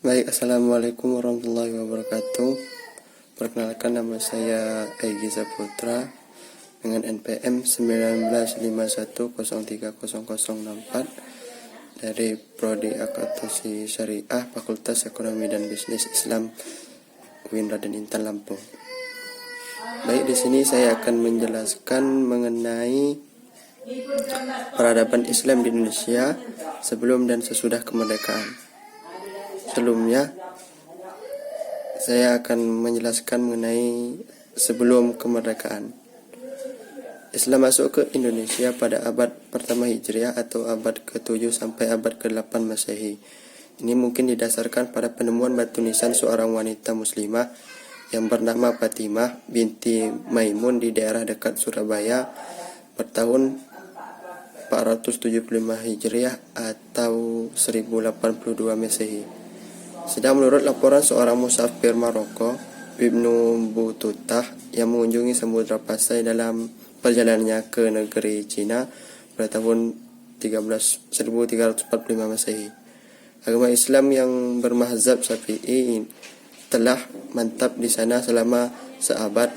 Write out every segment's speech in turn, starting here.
Baik, Assalamualaikum warahmatullahi wabarakatuh. Perkenalkan, nama saya Egy Saputra dengan NPM 1951030064 dari Prodi Akuntansi Syariah Fakultas Ekonomi dan Bisnis Islam UIN Raden Intan Lampung. Baik, di sini saya akan menjelaskan mengenai peradaban Islam di Indonesia sebelum dan sesudah kemerdekaan. Sebelumnya, saya akan menjelaskan mengenai sebelum kemerdekaan. Islam masuk ke Indonesia pada abad pertama Hijriah atau abad ke-7 sampai abad ke-8 Masehi. Ini mungkin didasarkan pada penemuan batu nisan seorang wanita muslimah yang bernama Fatimah binti Maimun di daerah dekat Surabaya bertahun 475 Hijriah atau 1082 Masehi. Sedang menurut laporan seorang musafir Maroko, Ibnu Bututah, yang mengunjungi Samudra Pasai dalam perjalanannya ke negeri Cina pada tahun 1345 Masehi. Agama Islam yang bermazhab Syafi'i telah mantap di sana selama seabad.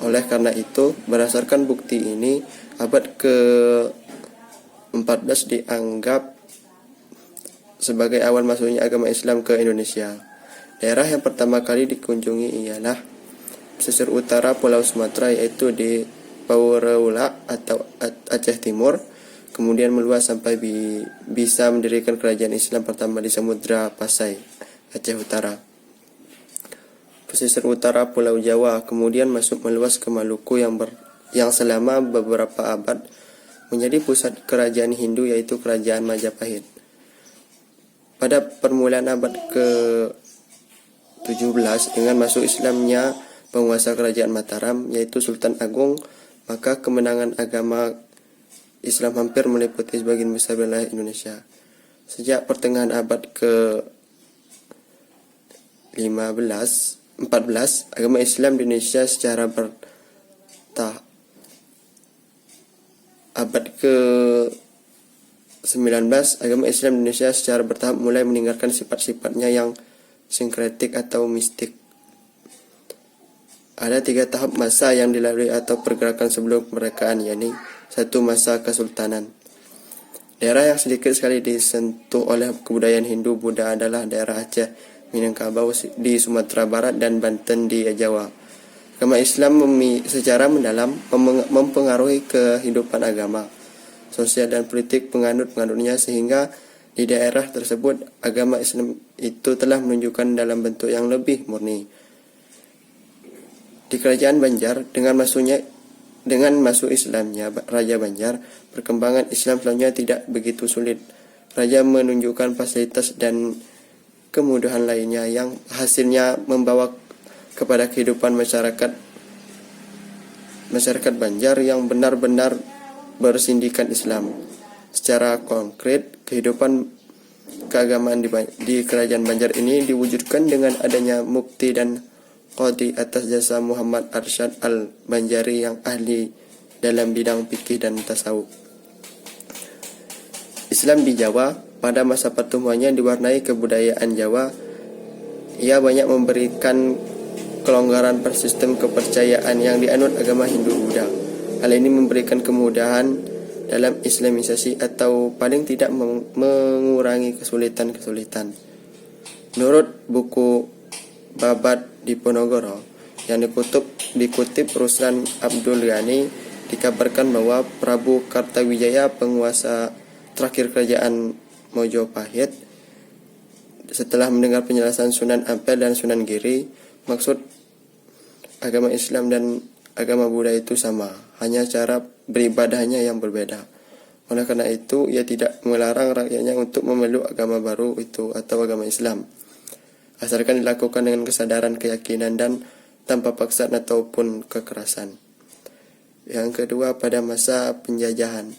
Oleh karena itu, berdasarkan bukti ini, abad ke-14 dianggap sebagai awal masuknya agama Islam ke Indonesia. Daerah yang pertama kali dikunjungi ialah pesisir utara Pulau Sumatera, yaitu di Paureula atau Aceh Timur, kemudian meluas sampai bisa mendirikan kerajaan Islam pertama di Samudra Pasai, Aceh Utara. Pesisir utara Pulau Jawa kemudian masuk meluas ke Maluku yang selama beberapa abad menjadi pusat kerajaan Hindu, yaitu Kerajaan Majapahit. Pada permulaan abad ke-17 dengan masuk Islamnya penguasa kerajaan Mataram, yaitu Sultan Agung, maka kemenangan agama Islam hampir meliputi sebagian besar wilayah Indonesia. Sejak pertengahan abad ke-14, agama Islam di Indonesia secara bertahap. Abad ke-19, agama Islam Indonesia secara bertahap mulai meninggalkan sifat-sifatnya yang sinkretik atau mistik. Ada 3 tahap masa yang dilalui atau pergerakan sebelum kemerdekaan, yakni 1. Masa Kesultanan. Daerah yang sedikit sekali disentuh oleh kebudayaan Hindu-Buddha adalah daerah Aceh, Minangkabau di Sumatera Barat, dan Banten di Jawa. Agama Islam secara mendalam mempengaruhi kehidupan agama, sosial dan politik penganut-penganutnya, sehingga di daerah tersebut agama Islam itu telah menunjukkan dalam bentuk yang lebih murni. Di Kerajaan Banjar, dengan masuk Islamnya Raja Banjar, perkembangan Islam selanjutnya tidak begitu sulit. Raja menunjukkan fasilitas dan kemudahan lainnya yang hasilnya membawa kepada kehidupan masyarakat Banjar yang benar-benar bersindikan Islam. Secara konkret, kehidupan keagamaan di Kerajaan Banjar ini diwujudkan dengan adanya mufti dan qadhi atas jasa Muhammad Arsyad Al-Banjari yang ahli dalam bidang fikih dan tasawuf. Islam di Jawa pada masa pertumbuhannya diwarnai kebudayaan Jawa. Ia banyak memberikan kelonggaran per sistem kepercayaan yang dianut agama Hindu-Buddha. Hal ini memberikan kemudahan dalam islamisasi atau paling tidak mengurangi kesulitan-kesulitan. Menurut buku Babad Diponegoro yang dikutip Ruslan Abdul Ghani, dikabarkan bahwa Prabu Kartawijaya, penguasa terakhir kerajaan Mojopahit, setelah mendengar penjelasan Sunan Ampel dan Sunan Giri, maksud agama Islam dan agama Buddha itu sama, hanya cara beribadahnya yang berbeda. Oleh karena itu, ia tidak melarang rakyatnya untuk memeluk agama baru itu atau agama Islam, asalkan dilakukan dengan kesadaran, keyakinan, dan tanpa paksaan ataupun kekerasan. Yang kedua, pada masa penjajahan.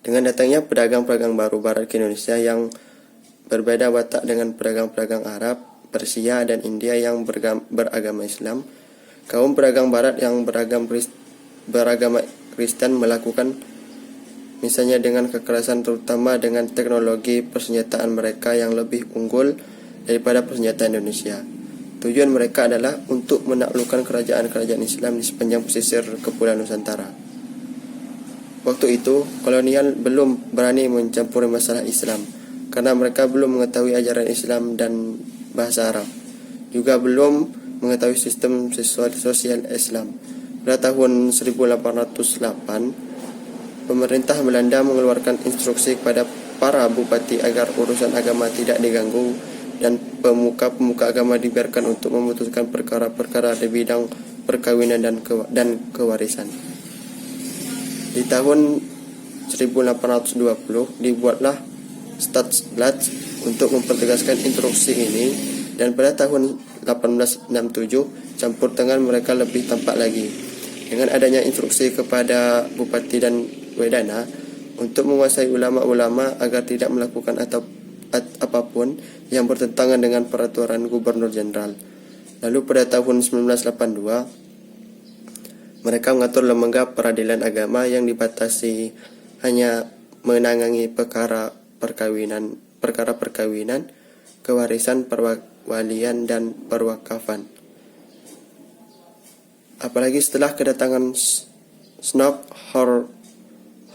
Dengan datangnya pedagang-pedagang baru Barat ke Indonesia yang berbeda watak dengan pedagang-pedagang Arab, Persia, dan India yang beragama Islam, kaum pedagang Barat yang beragama Kristen melakukan misalnya dengan kekerasan, terutama dengan teknologi persenjataan mereka yang lebih unggul daripada persenjataan Indonesia. Tujuan mereka adalah untuk menaklukkan kerajaan-kerajaan Islam di sepanjang pesisir Kepulauan Nusantara. Waktu itu, kolonial belum berani mencampuri masalah Islam, karena mereka belum mengetahui ajaran Islam dan bahasa Arab. Juga belum mengetahui sistem sosial Islam. Pada tahun 1808, pemerintah Belanda mengeluarkan instruksi kepada para bupati agar urusan agama tidak diganggu dan pemuka-pemuka agama dibiarkan untuk memutuskan perkara-perkara di bidang perkawinan dan kewarisan. Di tahun 1820 dibuatlah Stadsblad untuk mempertegaskan instruksi ini, dan pada tahun 1867 campur tangan mereka lebih tampak lagi dengan adanya instruksi kepada bupati dan wedana untuk menguasai ulama-ulama agar tidak melakukan apapun yang bertentangan dengan peraturan gubernur jenderal. Lalu pada tahun 1982 mereka mengatur lembaga peradilan agama yang dibatasi hanya menangani perkara perkawinan, kewarisan, perwalian, dan perwakafan. Apalagi setelah kedatangan Snok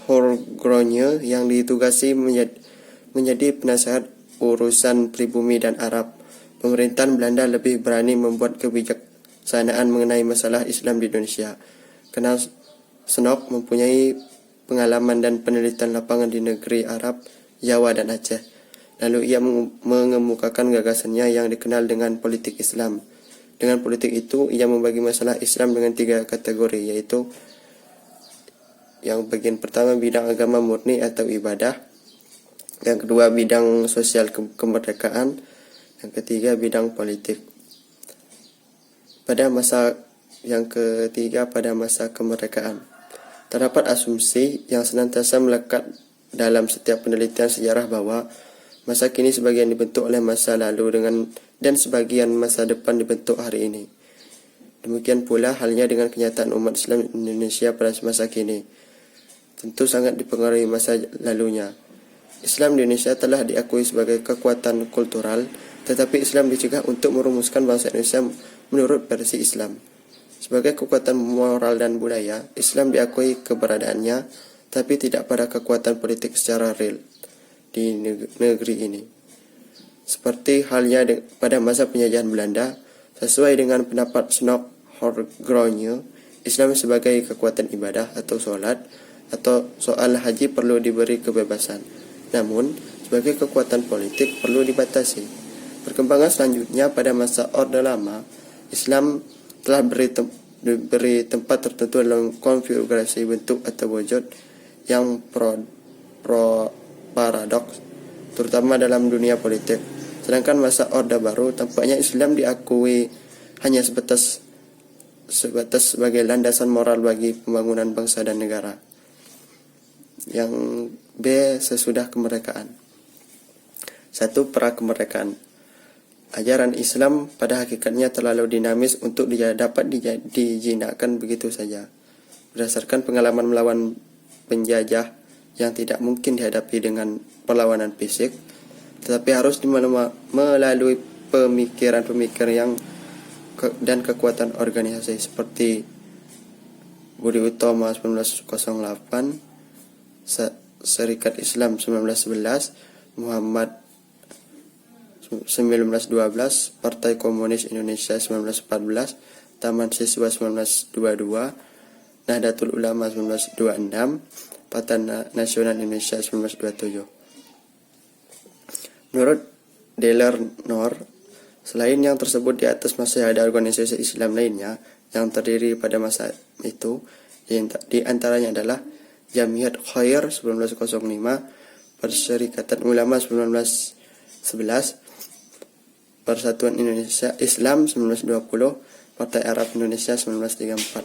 Horgrogne yang ditugasi menjadi penasehat urusan pribumi dan Arab, pemerintahan Belanda lebih berani membuat kebijaksanaan mengenai masalah Islam di Indonesia. Karena Snok mempunyai pengalaman dan penelitian lapangan di negeri Arab, Jawa, dan Aceh. Lalu ia mengemukakan gagasannya yang dikenal dengan politik Islam. Dengan politik itu, ia membagi masalah Islam dengan 3 kategori, yaitu yang bagian pertama bidang agama murni atau ibadah, yang kedua bidang sosial kemerdekaan, yang ketiga bidang politik. Pada masa yang ketiga, pada masa kemerdekaan, terdapat asumsi yang senantiasa melekat dalam setiap penelitian sejarah bahwa masa kini sebagian dibentuk oleh masa lalu dan sebagian masa depan dibentuk hari ini. Demikian pula halnya dengan kenyataan umat Islam Indonesia pada masa kini. Tentu sangat dipengaruhi masa lalunya. Islam di Indonesia telah diakui sebagai kekuatan kultural, tetapi Islam dicegah untuk merumuskan bangsa Indonesia menurut versi Islam. Sebagai kekuatan moral dan budaya, Islam diakui keberadaannya, tapi tidak pada kekuatan politik secara real di negeri ini. Seperti halnya pada masa penjajahan Belanda, sesuai dengan pendapat Snok Horgrogne, Islam sebagai kekuatan ibadah atau solat atau soal haji perlu diberi kebebasan. Namun, sebagai kekuatan politik perlu dibatasi. Perkembangan selanjutnya pada masa Orde Lama, Islam telah diberi tempat tertentu dalam konfigurasi bentuk atau wujud yang paradoks, terutama dalam dunia politik. Sedangkan masa Orde Baru tampaknya Islam diakui hanya sebatas sebagai landasan moral bagi pembangunan bangsa dan negara. Yang B, sesudah kemerdekaan. 1. Pra-kemerdekaan. Ajaran Islam pada hakikatnya terlalu dinamis untuk dapat dijinakkan begitu saja. Berdasarkan pengalaman melawan penjajah yang tidak mungkin dihadapi dengan perlawanan fisik, tetapi harus melalui pemikiran-pemikiran dan kekuatan organisasi seperti Budi Utomo 1908, Serikat Islam 1911, Muhammad 1912, Partai Komunis Indonesia 1914, Taman Siswa 1922, Nahdlatul Ulama 1926, Partai Nasional Indonesia 1927. Menurut Delernor, selain yang tersebut di atas masih ada organisasi Islam lainnya yang terdiri pada masa itu, di antaranya adalah Jamiat Khair 1905, Perserikatan Ulama 1911, Persatuan Indonesia Islam 1920, Partai Arab Indonesia 1934.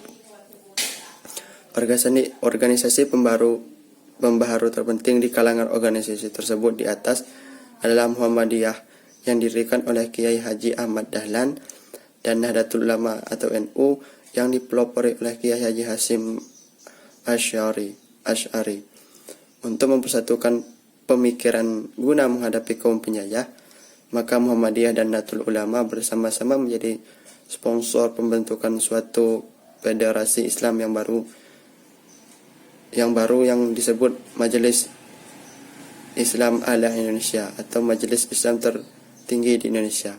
Organisasi pembaharu terpenting di kalangan organisasi tersebut di atas adalah Muhammadiyah yang didirikan oleh Kiai Haji Ahmad Dahlan, dan Nahdlatul Ulama atau NU yang dipelopori oleh Kiai Haji Hasyim Asy'ari. untuk mempersatukan pemikiran guna menghadapi kaum penjajah, maka Muhammadiyah dan Nahdlatul Ulama bersama-sama menjadi sponsor pembentukan suatu federasi Islam yang baru yang disebut Majelis Islam A'la Indonesia atau Majelis Islam tertinggi di Indonesia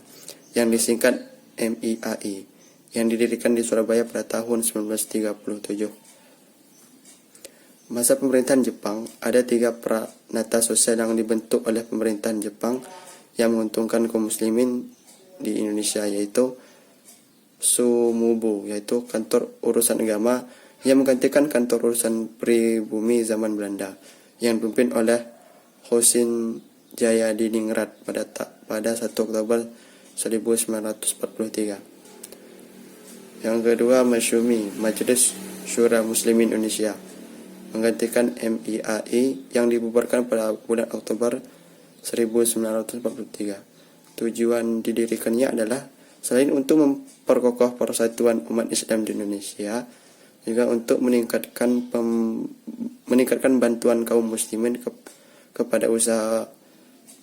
yang disingkat MIAI, yang didirikan di Surabaya pada tahun 1937. Masa pemerintahan Jepang, ada 3 pranata sosial yang dibentuk oleh pemerintahan Jepang yang menguntungkan kaum muslimin di Indonesia, yaitu Sumubu, yaitu kantor urusan agama yang menggantikan kantor urusan pribumi zaman Belanda yang dipimpin oleh Hosin Jayadiningrat pada 1 Oktober 1943. Yang kedua, Masyumi, Majelis Syura Muslimin Indonesia, menggantikan MIAI yang dibubarkan pada bulan Oktober 1943. Tujuan didirikannya adalah selain untuk memperkokoh persatuan umat Islam di Indonesia, juga untuk meningkatkan bantuan kaum muslimin kepada usaha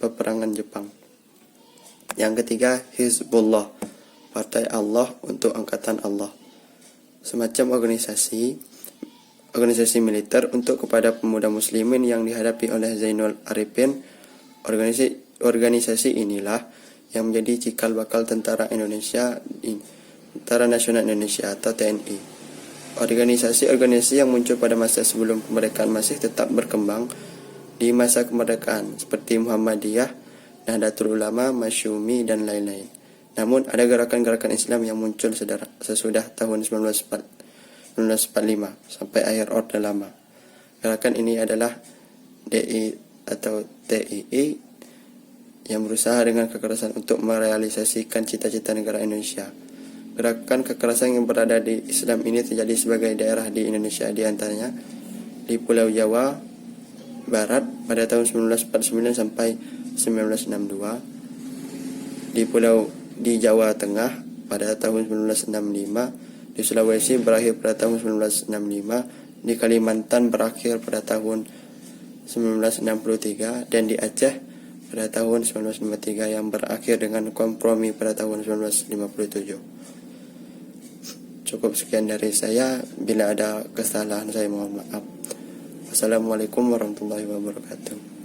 peperangan Jepang. Yang ketiga, Hizbullah, Partai Allah untuk Angkatan Allah, semacam organisasi militer untuk kepada pemuda muslimin yang dihadapi oleh Zainul Arifin. Organisasi inilah yang menjadi cikal bakal Tentara Nasional Indonesia atau TNI. Organisasi-organisasi yang muncul pada masa sebelum kemerdekaan masih tetap berkembang di masa kemerdekaan, seperti Muhammadiyah, Nahdlatul Ulama, Masyumi, dan lain-lain. Namun ada gerakan-gerakan Islam yang muncul sesudah tahun 1945 sampai akhir Orde Lama. Gerakan ini adalah DI atau TII yang berusaha dengan kekerasan untuk merealisasikan cita-cita negara Indonesia. Gerakan kekerasan yang berada di Islam ini terjadi sebagai daerah di Indonesia, di antaranya di Pulau Jawa Barat pada tahun 1949 sampai 1962, di Jawa Tengah pada tahun 1965, di Sulawesi berakhir pada tahun 1965, di Kalimantan berakhir pada tahun 1963, dan di Aceh pada tahun 1953 yang berakhir dengan kompromi pada tahun 1957. Cukup sekian dari saya. Bila ada kesalahan saya mohon maaf. Wassalamualaikum warahmatullahi wabarakatuh.